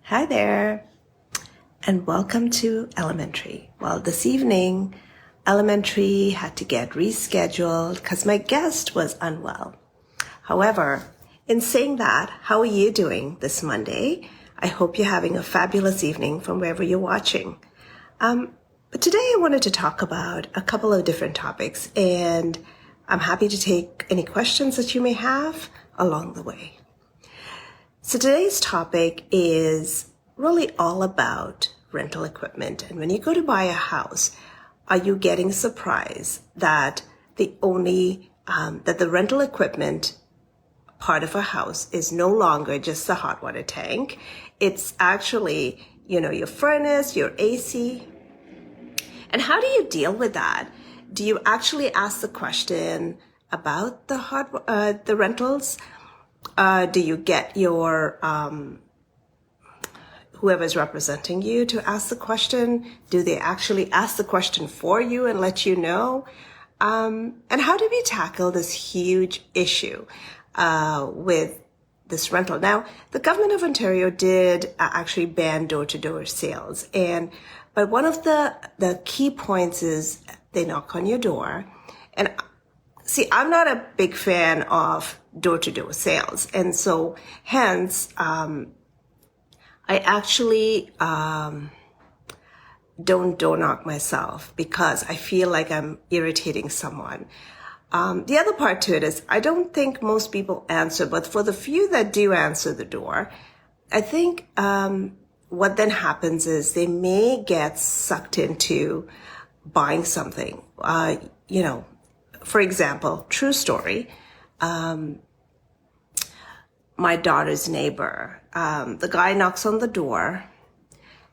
Hi there, and welcome to Elementary. Well, this evening, Elementary had to get rescheduled because my guest was unwell. However, in saying that, how are you doing this Monday? I hope you're having a fabulous evening from wherever you're watching. But today I wanted to talk about a couple of different topics, and I'm happy to take any questions that you may have along the way. So today's topic is really all about rental equipment. And when you go to buy a house, are you getting surprised that the rental equipment part of a house is no longer just the hot water tank? It's actually, your furnace, your AC. And how do you deal with that? Do you actually ask the question about the rentals? Do you get your whoever's representing you to ask the question? Do they actually ask the question for you and let you know? And how do we tackle this huge issue with this rental? Now, the government of Ontario did actually ban door-to-door sales, but one of the key points is they knock on your door. And see, I'm not a big fan of door-to-door sales. And so hence, I actually don't door knock myself because I feel like I'm irritating someone. The other part to it is I don't think most people answer, but for the few that do answer the door, I think what then happens is they may get sucked into buying something. For example, true story, my daughter's neighbor, the guy knocks on the door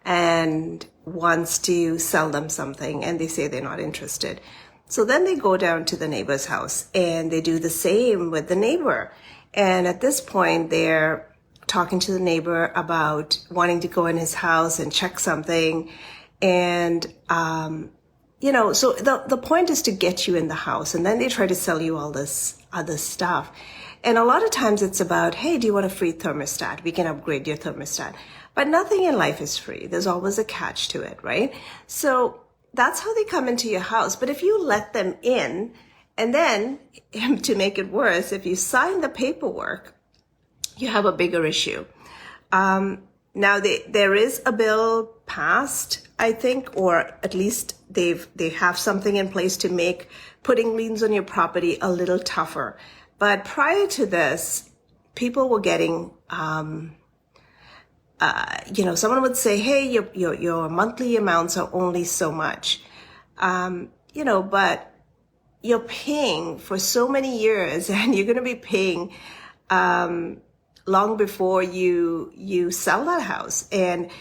and wants to sell them something, and they say they're not interested. So then they go down to the neighbor's house and they do the same with the neighbor. And at this point, they're talking to the neighbor about wanting to go in his house and check something. And, so the point is to get you in the house, and then they try to sell you all this other stuff. And a lot of times it's about, hey, do you want a free thermostat? We can upgrade your thermostat. But nothing in life is free. There's always a catch to it, right? So that's how they come into your house. But if you let them in, and then to make it worse, if you sign the paperwork, you have a bigger issue. Now there is a bill passed, I think, or at least they have something in place to make putting liens on your property a little tougher. But prior to this, people were getting, someone would say, hey, your monthly amounts are only so much, but you're paying for so many years and you're going to be paying long before you sell that house. And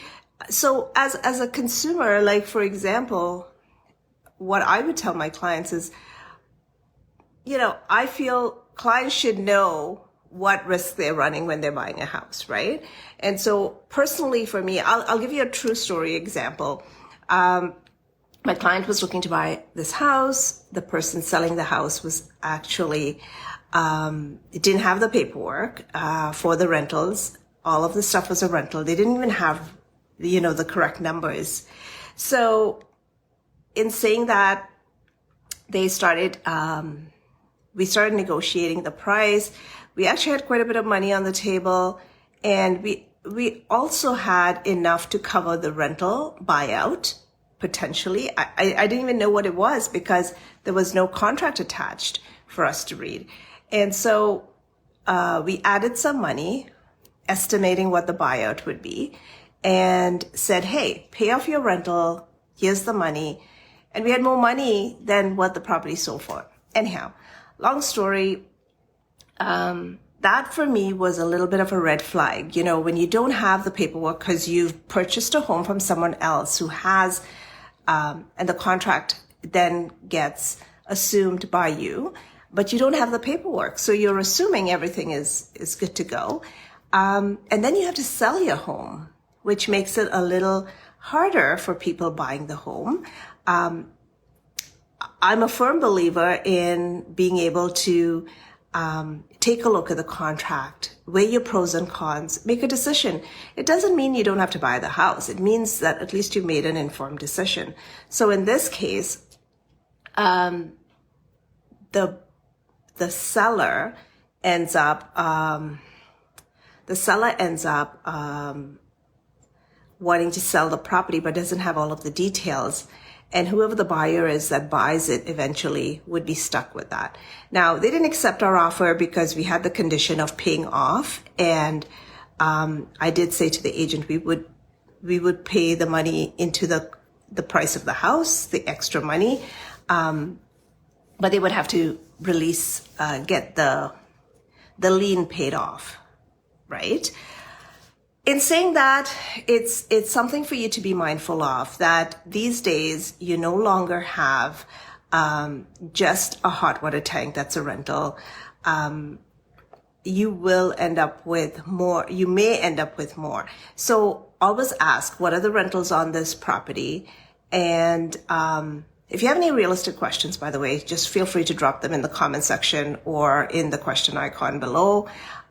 so as a consumer, like, for example, what I would tell my clients is, I feel clients should know what risk they're running when they're buying a house, right? And so personally for me, I'll give you a true story example. My client was looking to buy this house. The person selling the house was actually, it didn't have the paperwork for the rentals. All of the stuff was a rental. They didn't even have, the correct numbers. So in saying that, we started negotiating the price. We actually had quite a bit of money on the table, and we also had enough to cover the rental buyout, potentially. I didn't even know what it was because there was no contract attached for us to read. And so we added some money, estimating what the buyout would be, and said, hey, pay off your rental, here's the money. And we had more money than what the property sold for. Anyhow, long story, that for me was a little bit of a red flag. When you don't have the paperwork because you've purchased a home from someone else who has, and the contract then gets assumed by you, but you don't have the paperwork. So you're assuming everything is good to go. And then you have to sell your home, which makes it a little harder for people buying the home. I'm a firm believer in being able to take a look at the contract, weigh your pros and cons, make a decision. It doesn't mean you don't have to buy the house. It means that at least you made an informed decision. So in this case, the seller ends up wanting to sell the property but doesn't have all of the details. And whoever the buyer is that buys it eventually would be stuck with that. Now, they didn't accept our offer because we had the condition of paying off. And I did say to the agent we would pay the money into the price of the house, the extra money. But they would have to get the lien paid off, right? In saying that, it's something for you to be mindful of, that these days you no longer have just a hot water tank that's a rental. You will end up with more. You may end up with more. So always ask, what are the rentals on this property? And if you have any real estate questions, by the way, just feel free to drop them in the comment section or in the question icon below.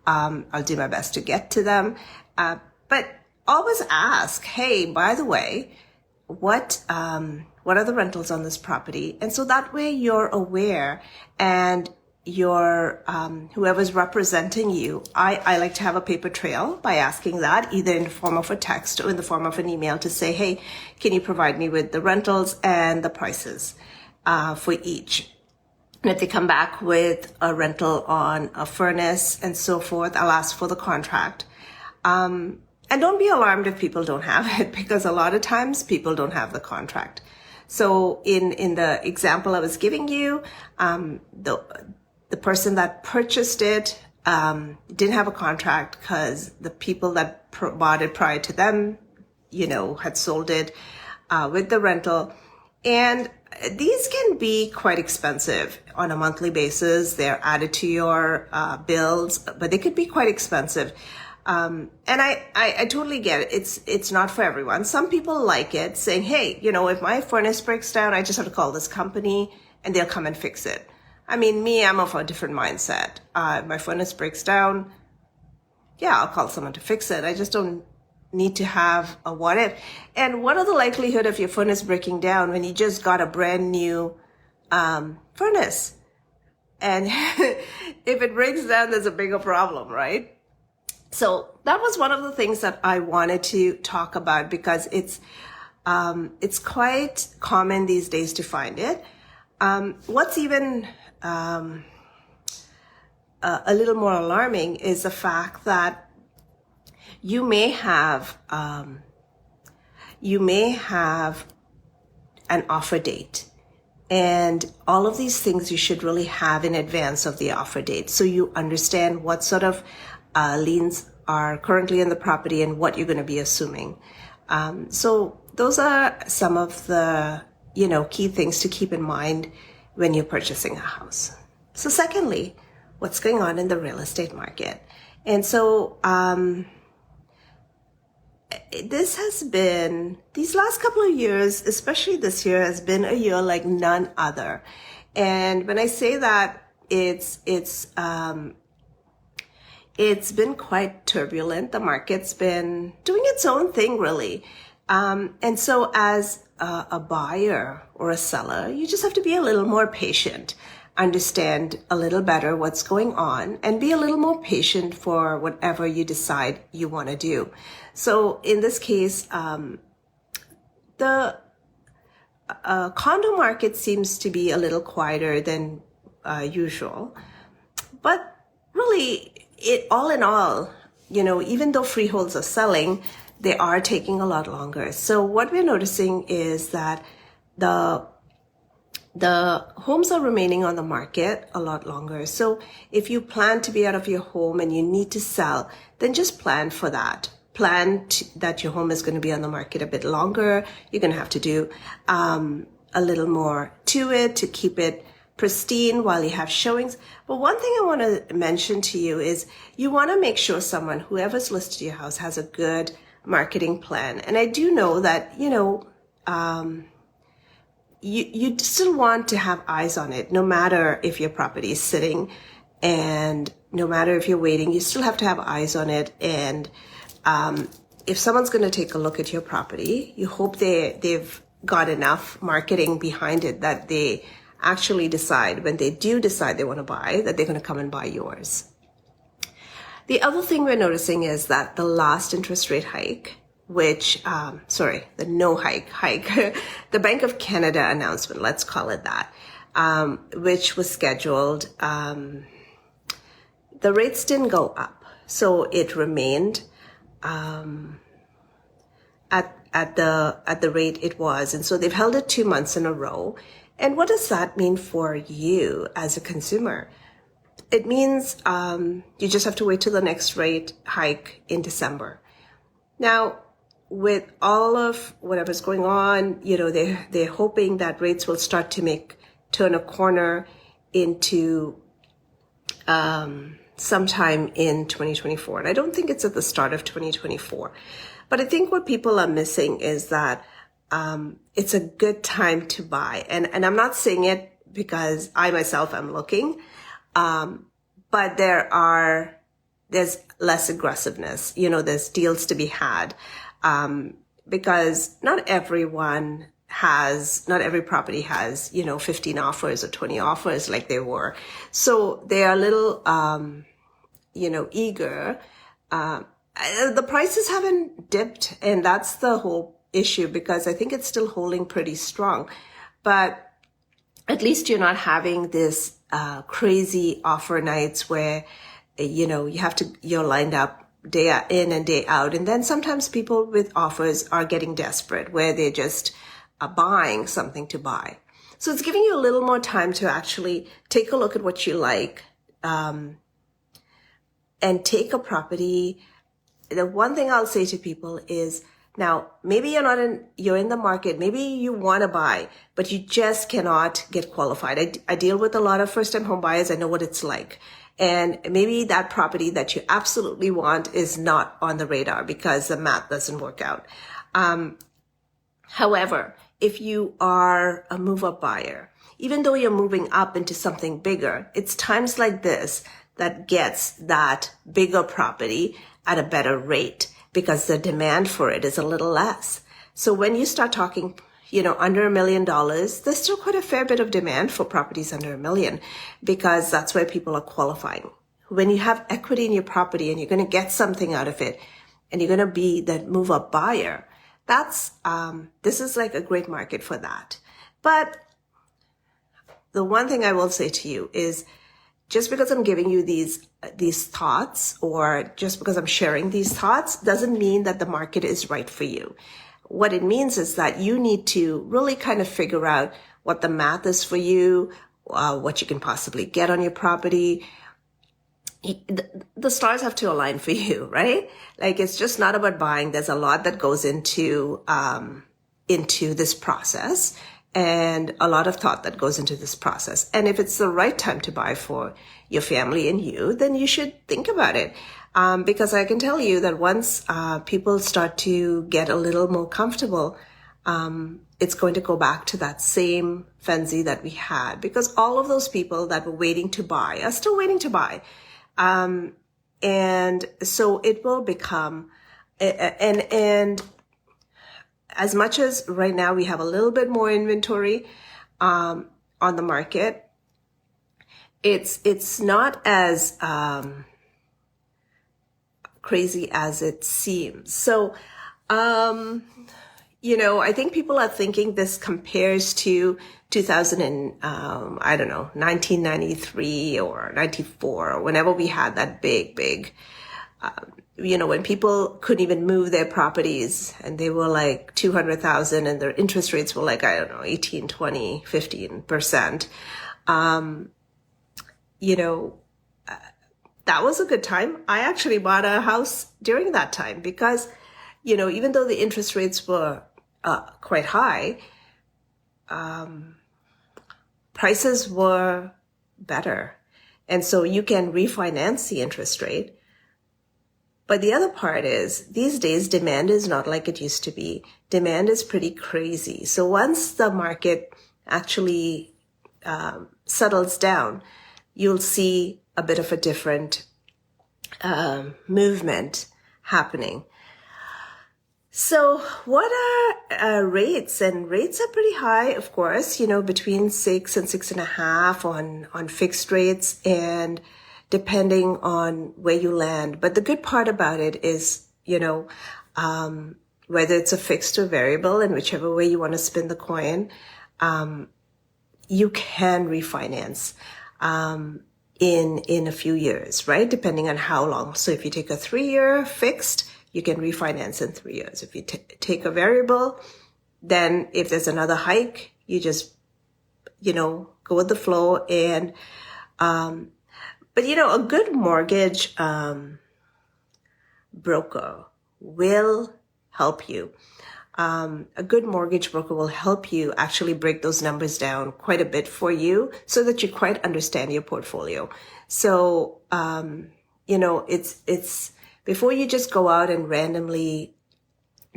I'll do my best to get to them. But always ask, hey, by the way, what are the rentals on this property? And so that way you're aware, and your whoever's representing you, I like to have a paper trail by asking that, either in the form of a text or in the form of an email, to say, hey, can you provide me with the rentals and the prices for each? And if they come back with a rental on a furnace and so forth, I'll ask for the contract. And don't be alarmed if people don't have it, because a lot of times people don't have the contract. So in the example I was giving you, the person that purchased it didn't have a contract because the people that bought it prior to them, had sold it with the rental. And these can be quite expensive on a monthly basis. They're added to your bills, but they could be quite expensive. And I totally get it. It's not for everyone. Some people like it, saying, hey, if my furnace breaks down, I just have to call this company and they'll come and fix it. I mean, I'm of a different mindset. If my furnace breaks down, yeah, I'll call someone to fix it. I just don't need to have a what if. And what are the likelihood of your furnace breaking down when you just got a brand new furnace? And if it breaks down, there's a bigger problem, right? So that was one of the things that I wanted to talk about, because it's quite common these days to find it. What's even a little more alarming is the fact that you may have an offer date, and all of these things you should really have in advance of the offer date, so you understand what sort of liens are currently in the property and what you're going to be assuming. So those are some of the key things to keep in mind when you're purchasing a house. So secondly, what's going on in the real estate market? And so these last couple of years, especially this year, has been a year like none other. And when I say that, it's been quite turbulent. The market's been doing its own thing, really. And so as a buyer or a seller, you just have to be a little more patient, understand a little better what's going on, and be a little more patient for whatever you decide you want to do. So in this case, the condo market seems to be a little quieter than usual. But really, all in all, even though freeholds are selling, they are taking a lot longer. So what we're noticing is that the homes are remaining on the market a lot longer. So if you plan to be out of your home and you need to sell, then just plan for that. That your home is going to be on the market a bit longer. You're going to have to do a little more to it to keep it pristine while you have showings. But one thing I want to mention to you is you want to make sure whoever's listed your house has a good marketing plan. And I do know that, you still want to have eyes on it, no matter if your property is sitting And no matter if you're waiting, you still have to have eyes on it. And if someone's going to take a look at your property, you hope they've got enough marketing behind it that they actually decide, when they do decide they want to buy, that they're going to come and buy yours. The other thing we're noticing is that the last interest rate hike, the no hike, the Bank of Canada announcement, let's call it that, which was scheduled, the rates didn't go up. So it remained at the rate it was. And so they've held it 2 months in a row. And what does that mean for you as a consumer? It means you just have to wait till the next rate hike in December. Now, with all of whatever's going on, they're hoping that rates will start to turn a corner into sometime in 2024. And I don't think it's at the start of 2024. But I think what people are missing is that it's a good time to buy. And I'm not saying it because I myself am looking, but there's less aggressiveness. There's deals to be had, because not every property has, 15 offers or 20 offers like they were. So they are a little, eager. The prices haven't dipped, and that's the whole issue, because I think it's still holding pretty strong. But at least you're not having this crazy offer nights where, you're lined up day in and day out. And then sometimes people with offers are getting desperate, where they're just buying something to buy. So it's giving you a little more time to actually take a look at what you like, and take a property. The one thing I'll say to people is, now, maybe you're in the market, maybe you want to buy, but you just cannot get qualified. I deal with a lot of first-time home buyers. I know what it's like. And maybe that property that you absolutely want is not on the radar because the math doesn't work out. However, if you are a move-up buyer, even though you're moving up into something bigger, it's times like this that gets that bigger property at a better rate, because the demand for it is a little less. So when you start talking, under $1 million, there's still quite a fair bit of demand for properties under $1 million, because that's where people are qualifying. When you have equity in your property and you're going to get something out of it, and you're going to be that move up buyer, this is like a great market for that. But the one thing I will say to you is, just because I'm giving you these thoughts, or just because I'm sharing these thoughts, doesn't mean that the market is right for you. What it means is that you need to really kind of figure out what the math is for you, what you can possibly get on your property. The stars have to align for you, right? Like, it's just not about buying. There's a lot that goes into this process, and a lot of thought that goes into this process. And if it's the right time to buy for your family and you, then you should think about it. Because I can tell you that once people start to get a little more comfortable, it's going to go back to that same frenzy that we had, because all of those people that were waiting to buy are still waiting to buy. And so it will become, and as much as right now we have a little bit more inventory on the market, it's not as crazy as it seems. So, I think people are thinking this compares to 1993 or 94, or whenever we had that big, when people couldn't even move their properties and they were like 200,000 and their interest rates were like, 18, 20, 15%. That was a good time. I actually bought a house during that time because, even though the interest rates were quite high, prices were better. And so you can refinance the interest rate. But the other part is, these days, demand is not like it used to be. Demand is pretty crazy. So once the market actually settles down, you'll see a bit of a different movement happening. So what are rates? And rates are pretty high, of course, between 6 and 6.5 on fixed rates, and depending on where you land. But the good part about it is, whether it's a fixed or variable, and whichever way you want to spin the coin, you can refinance in a few years, right? Depending on how long. So if you take a 3-year fixed, you can refinance in 3 years. If you take a variable, then if there's another hike, you just, go with the flow. And, but a good mortgage broker will help you. A good mortgage broker will help you actually break those numbers down quite a bit for you so that you quite understand your portfolio. So, it's before you just go out and randomly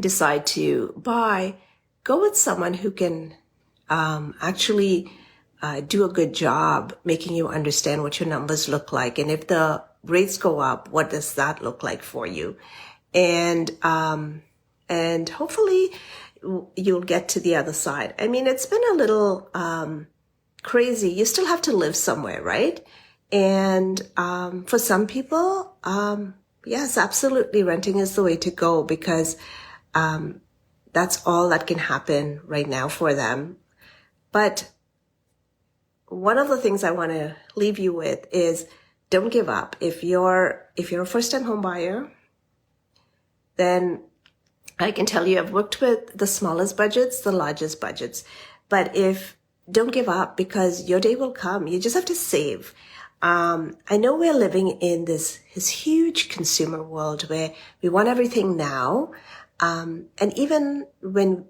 decide to buy, go with someone who can actually do a good job making you understand what your numbers look like. And if the rates go up, what does that look like for you? And hopefully you'll get to the other side. I mean, it's been a little crazy. You still have to live somewhere, right? And for some people, yes, absolutely, renting is the way to go, because that's all that can happen right now for them. But one of the things I want to leave you with is, don't give up. If you're a first-time home buyer, then I can tell you I've worked with the smallest budgets, the largest budgets. But don't give up, because your day will come. You just have to save. I know we're living in this huge consumer world where we want everything now. And even when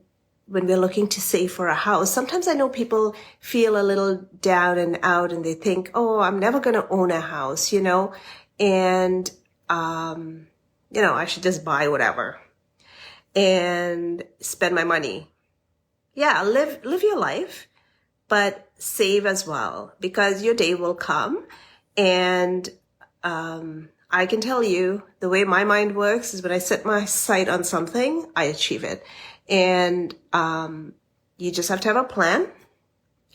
we're looking to save for a house, sometimes I know people feel a little down and out, and they think, oh, I'm never going to own a house, and, I should just buy whatever and spend my money. Yeah, live your life, but save as well, because your day will come. And I can tell you, the way my mind works is when I set my sight on something, I achieve it. And you just have to have a plan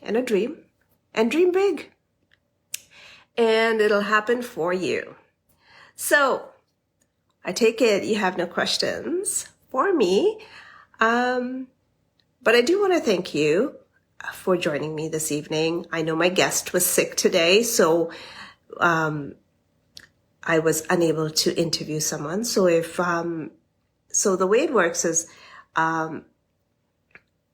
and a dream, and dream big, and it'll happen for you. So I take it you have no questions for me. But I do want to thank you for joining me this evening. I know my guest was sick today, so I was unable to interview someone. So so the way it works is, I'm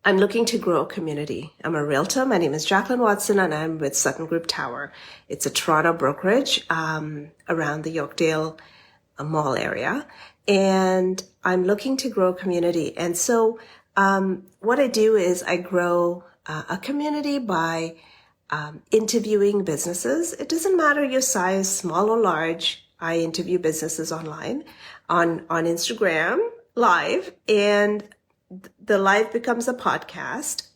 looking to grow a community. I'm a realtor. My name is Jacqueline Watson, and I'm with Sutton Group Tower. It's a Toronto brokerage around the Yorkdale Mall area. And I'm looking to grow a community. And so what I do is I grow a community by interviewing businesses. It doesn't matter your size, small or large. I interview businesses online on Instagram live, and the live becomes a podcast,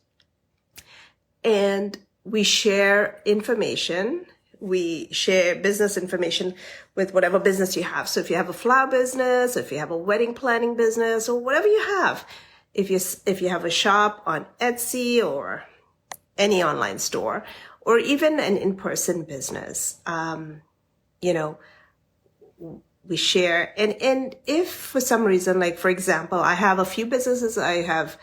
and we share information. We share business information with whatever business you have. So if you have a flower business, if you have a wedding planning business, or whatever you have, if you have a shop on Etsy or any online store, or even an in-person business, we share. And if for some reason, like for example, I have a few businesses I have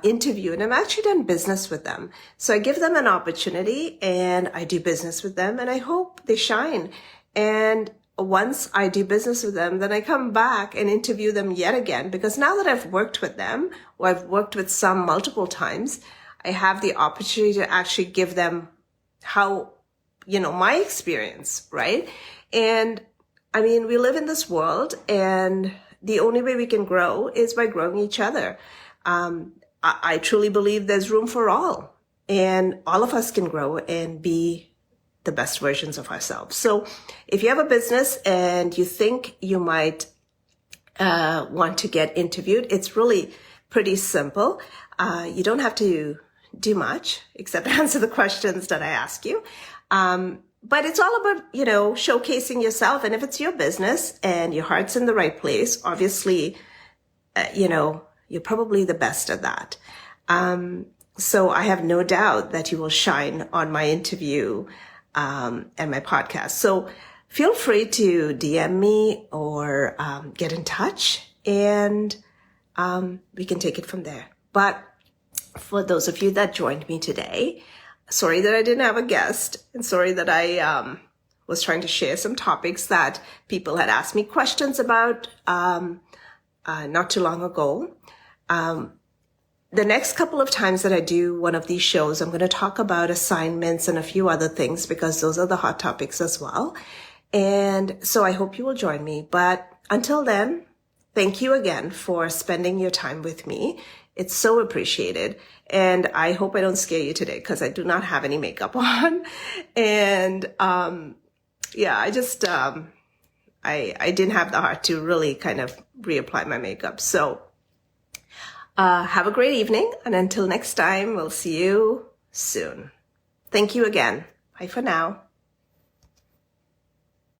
interviewed, and I've actually done business with them. So I give them an opportunity, and I do business with them, and I hope they shine. And once I do business with them, then I come back and interview them yet again, because now that I've worked with them, or I've worked with some multiple times, I have the opportunity to actually give them my experience, right? And I mean, we live in this world, and the only way we can grow is by growing each other. I truly believe there's room for all, and all of us can grow and be the best versions of ourselves. So if you have a business and you think you might want to get interviewed, it's really pretty simple. You don't have to do much except answer the questions that I ask you. but it's all about, showcasing yourself. And if it's your business and your heart's in the right place, obviously, you're probably the best at that. So I have no doubt that you will shine on my interview, and my podcast. So feel free to DM me or, get in touch, and, we can take it from there. But for those of you that joined me today, sorry that I didn't have a guest, and sorry that I was trying to share some topics that people had asked me questions about not too long ago. The next couple of times that I do one of these shows, I'm going to talk about assignments and a few other things, because those are the hot topics as well. And so I hope you will join me. But until then, thank you again for spending your time with me. It's so appreciated. And I hope I don't scare you today, because I do not have any makeup on. And I just, I didn't have the heart to really kind of reapply my makeup. So have a great evening. And until next time, we'll see you soon. Thank you again. Bye for now.